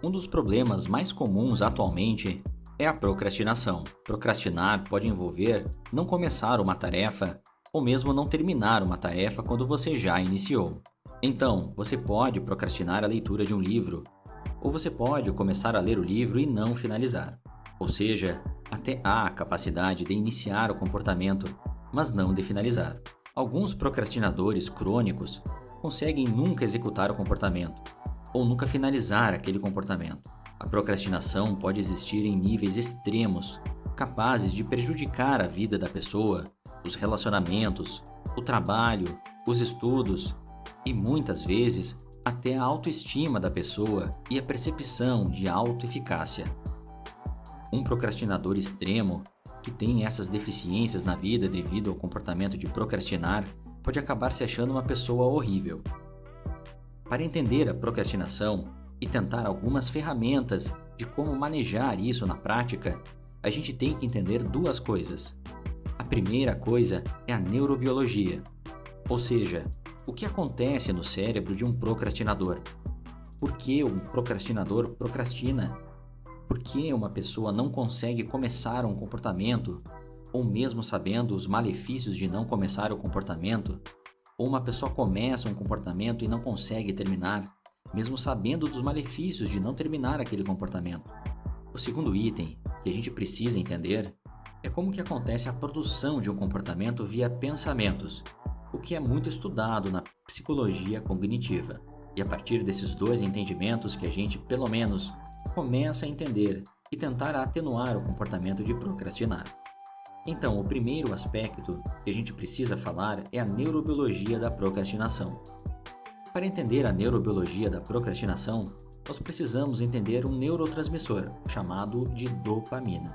Um dos problemas mais comuns atualmente é a procrastinação. Procrastinar pode envolver não começar uma tarefa ou mesmo não terminar uma tarefa quando você já iniciou. Então, você pode procrastinar a leitura de um livro, ou você pode começar a ler o livro e não finalizar. Ou seja, até há a capacidade de iniciar o comportamento, mas não de finalizar. Alguns procrastinadores crônicos conseguem nunca executar o comportamento ou nunca finalizar aquele comportamento. A procrastinação pode existir em níveis extremos, capazes de prejudicar a vida da pessoa, os relacionamentos, o trabalho, os estudos e muitas vezes até a autoestima da pessoa e a percepção de autoeficácia. Um procrastinador extremo, que tem essas deficiências na vida devido ao comportamento de procrastinar, pode acabar se achando uma pessoa horrível. Para entender a procrastinação e tentar algumas ferramentas de como manejar isso na prática, a gente tem que entender duas coisas. A primeira coisa é a neurobiologia, ou seja, o que acontece no cérebro de um procrastinador. Por que um procrastinador procrastina? Por que uma pessoa não consegue começar um comportamento, ou mesmo sabendo os malefícios de não começar o comportamento? Ou uma pessoa começa um comportamento e não consegue terminar, mesmo sabendo dos malefícios de não terminar aquele comportamento. O segundo item que a gente precisa entender é como que acontece a produção de um comportamento via pensamentos, o que é muito estudado na psicologia cognitiva. E a partir desses dois entendimentos que a gente, pelo menos, começa a entender e tentar atenuar o comportamento de procrastinar. Então, o primeiro aspecto que a gente precisa falar é a neurobiologia da procrastinação. Para entender a neurobiologia da procrastinação, nós precisamos entender um neurotransmissor chamado de dopamina.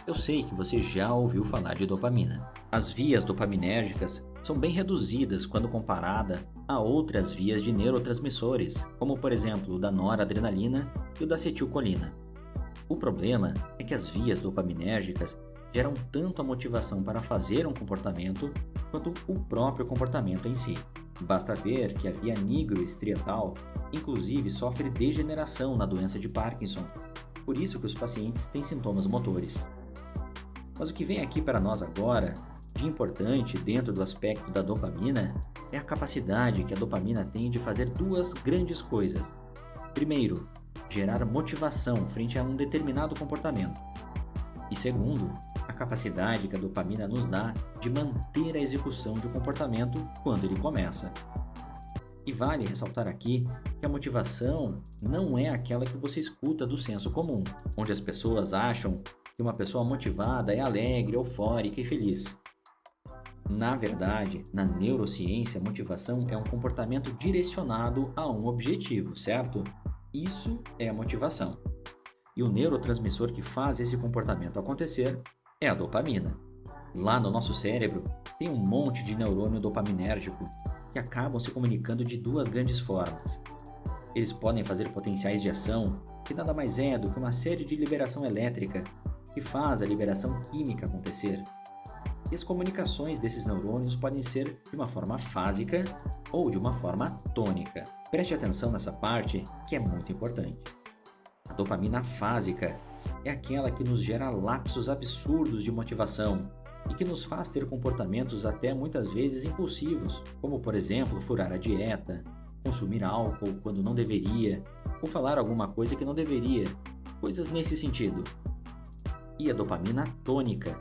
Eu sei que você já ouviu falar de dopamina. As vias dopaminérgicas são bem reduzidas quando comparada a outras vias de neurotransmissores, como por exemplo o da noradrenalina e o da acetilcolina. O problema é que as vias dopaminérgicas geram tanto a motivação para fazer um comportamento quanto o próprio comportamento em si. Basta ver que a via nigroestriatal, inclusive, sofre degeneração na doença de Parkinson, por isso que os pacientes têm sintomas motores. Mas o que vem aqui para nós agora, de importante dentro do aspecto da dopamina, é a capacidade que a dopamina tem de fazer duas grandes coisas. Primeiro, gerar motivação frente a um determinado comportamento. E segundo, a capacidade que a dopamina nos dá de manter a execução de um comportamento quando ele começa. E vale ressaltar aqui que a motivação não é aquela que você escuta do senso comum, onde as pessoas acham que uma pessoa motivada é alegre, eufórica e feliz. Na verdade, na neurociência, a motivação é um comportamento direcionado a um objetivo, certo? Isso é a motivação. E o neurotransmissor que faz esse comportamento acontecer é a dopamina. Lá no nosso cérebro tem um monte de neurônio dopaminérgico que acabam se comunicando de duas grandes formas. Eles podem fazer potenciais de ação, que nada mais é do que uma série de liberação elétrica que faz a liberação química acontecer. E as comunicações desses neurônios podem ser de uma forma fásica ou de uma forma tônica. Preste atenção nessa parte que é muito importante. A dopamina fásica é aquela que nos gera lapsos absurdos de motivação e que nos faz ter comportamentos até muitas vezes impulsivos, como por exemplo furar a dieta, consumir álcool quando não deveria, ou falar alguma coisa que não deveria, coisas nesse sentido. E a dopamina tônica,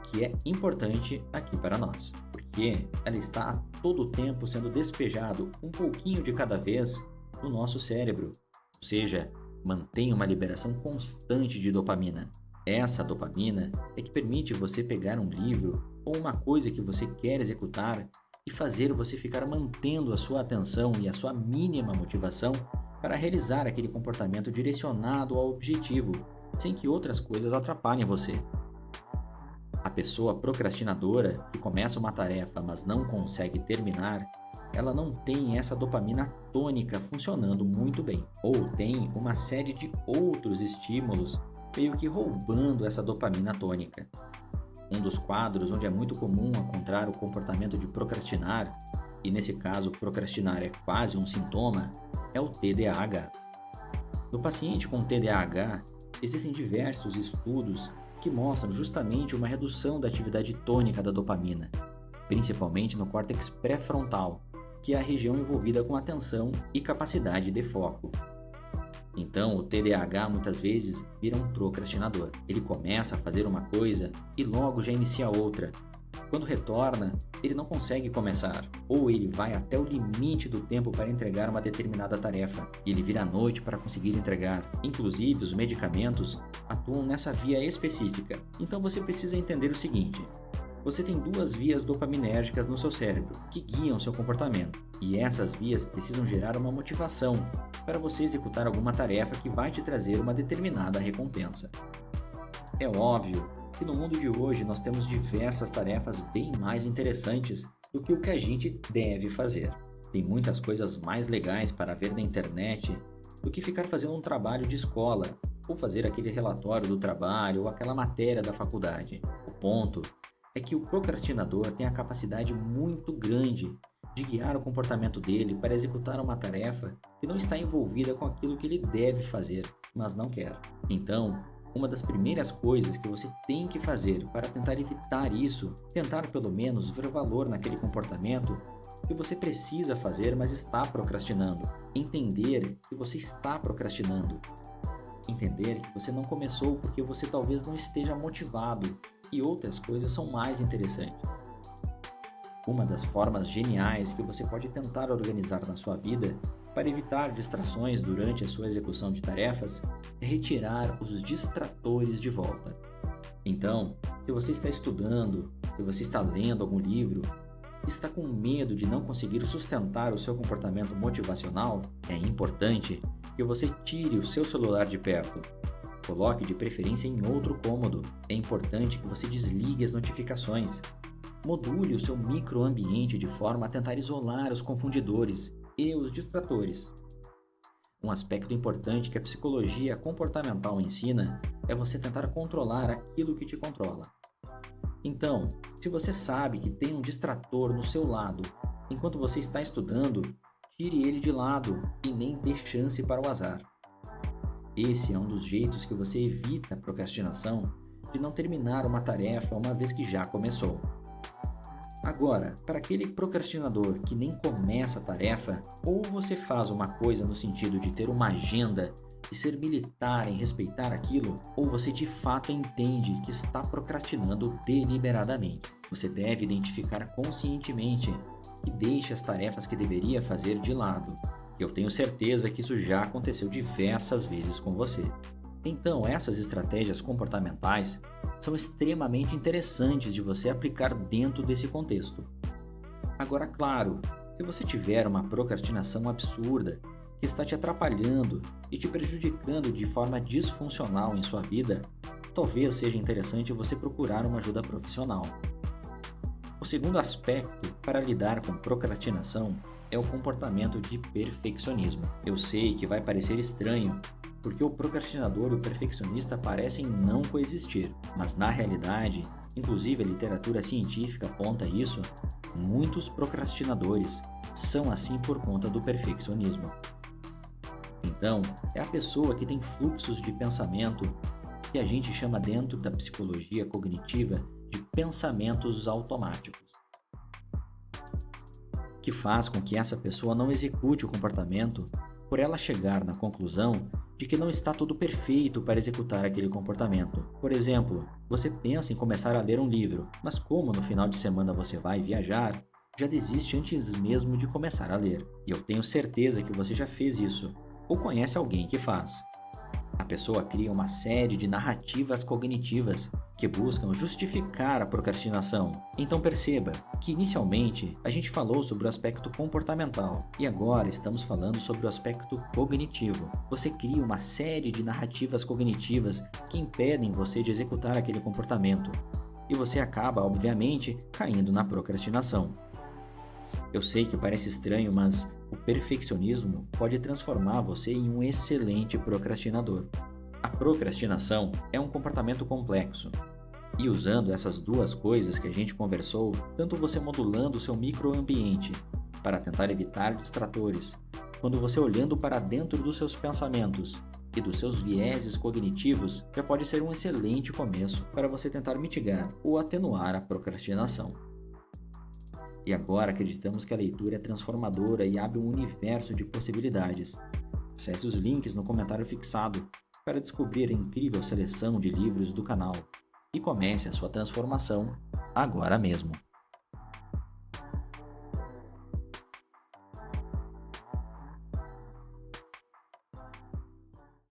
que é importante aqui para nós, porque ela está a todo tempo sendo despejado um pouquinho de cada vez no nosso cérebro, ou seja, mantém uma liberação constante de dopamina. Essa dopamina é que permite você pegar um livro ou uma coisa que você quer executar e fazer você ficar mantendo a sua atenção e a sua mínima motivação para realizar aquele comportamento direcionado ao objetivo, sem que outras coisas atrapalhem você. A pessoa procrastinadora que começa uma tarefa, mas não consegue terminar, ela não tem essa dopamina tônica funcionando muito bem, ou tem uma série de outros estímulos meio que roubando essa dopamina tônica. Um dos quadros onde é muito comum encontrar o comportamento de procrastinar, e nesse caso procrastinar é quase um sintoma, é o TDAH. No paciente com TDAH, existem diversos estudos que mostram justamente uma redução da atividade tônica da dopamina, principalmente no córtex pré-frontal, que é a região envolvida com atenção e capacidade de foco. Então, o TDAH muitas vezes vira um procrastinador. Ele começa a fazer uma coisa e logo já inicia outra. Quando retorna, ele não consegue começar, ou ele vai até o limite do tempo para entregar uma determinada tarefa, e ele vira à noite para conseguir entregar. Inclusive, os medicamentos atuam nessa via específica. Então você precisa entender o seguinte: você tem duas vias dopaminérgicas no seu cérebro que guiam seu comportamento, e essas vias precisam gerar uma motivação para você executar alguma tarefa que vai te trazer uma determinada recompensa. É óbvio que no mundo de hoje nós temos diversas tarefas bem mais interessantes do que o que a gente deve fazer. Tem muitas coisas mais legais para ver na internet do que ficar fazendo um trabalho de escola, ou fazer aquele relatório do trabalho ou aquela matéria da faculdade. O ponto é que o procrastinador tem a capacidade muito grande de guiar o comportamento dele para executar uma tarefa que não está envolvida com aquilo que ele deve fazer, mas não quer. Então, uma das primeiras coisas que você tem que fazer para tentar evitar isso, tentar pelo menos ver valor naquele comportamento que você precisa fazer, mas está procrastinando. Entender que você está procrastinando. Entender que você não começou porque você talvez não esteja motivado e outras coisas são mais interessantes. Uma das formas geniais que você pode tentar organizar na sua vida para evitar distrações durante a sua execução de tarefas é retirar os distratores de volta. Então, se você está estudando, se você está lendo algum livro, está com medo de não conseguir sustentar o seu comportamento motivacional, é importante que você tire o seu celular de perto. Coloque de preferência em outro cômodo. É importante que você desligue as notificações. Module o seu microambiente de forma a tentar isolar os confundidores e os distratores. Um aspecto importante que a psicologia comportamental ensina é você tentar controlar aquilo que te controla. Então, se você sabe que tem um distrator no seu lado enquanto você está estudando, tire ele de lado e nem dê chance para o azar. Esse é um dos jeitos que você evita a procrastinação de não terminar uma tarefa uma vez que já começou. Agora, para aquele procrastinador que nem começa a tarefa, ou você faz uma coisa no sentido de ter uma agenda e ser militar em respeitar aquilo, ou você de fato entende que está procrastinando deliberadamente. Você deve identificar conscientemente e deixe as tarefas que deveria fazer de lado. Eu tenho certeza que isso já aconteceu diversas vezes com você. Então, essas estratégias comportamentais são extremamente interessantes de você aplicar dentro desse contexto. Agora, claro, se você tiver uma procrastinação absurda que está te atrapalhando e te prejudicando de forma disfuncional em sua vida, talvez seja interessante você procurar uma ajuda profissional. O segundo aspecto para lidar com procrastinação é o comportamento de perfeccionismo. Eu sei que vai parecer estranho, porque o procrastinador e o perfeccionista parecem não coexistir, mas na realidade, inclusive a literatura científica aponta isso, muitos procrastinadores são assim por conta do perfeccionismo. Então, é a pessoa que tem fluxos de pensamento que a gente chama dentro da psicologia cognitiva de pensamentos automáticos, que faz com que essa pessoa não execute o comportamento por ela chegar na conclusão de que não está tudo perfeito para executar aquele comportamento. Por exemplo, você pensa em começar a ler um livro, mas como no final de semana você vai viajar, já desiste antes mesmo de começar a ler. E eu tenho certeza que você já fez isso, ou conhece alguém que faz. A pessoa cria uma série de narrativas cognitivas que buscam justificar a procrastinação. Então perceba que inicialmente a gente falou sobre o aspecto comportamental e agora estamos falando sobre o aspecto cognitivo. Você cria uma série de narrativas cognitivas que impedem você de executar aquele comportamento e você acaba, obviamente, caindo na procrastinação. Eu sei que parece estranho, mas o perfeccionismo pode transformar você em um excelente procrastinador. A procrastinação é um comportamento complexo. E usando essas duas coisas que a gente conversou, tanto você modulando o seu microambiente para tentar evitar distratores, quando você olhando para dentro dos seus pensamentos e dos seus vieses cognitivos já pode ser um excelente começo para você tentar mitigar ou atenuar a procrastinação. E agora acreditamos que a leitura é transformadora e abre um universo de possibilidades. Acesse os links no comentário fixado para descobrir a incrível seleção de livros do canal e comece a sua transformação agora mesmo.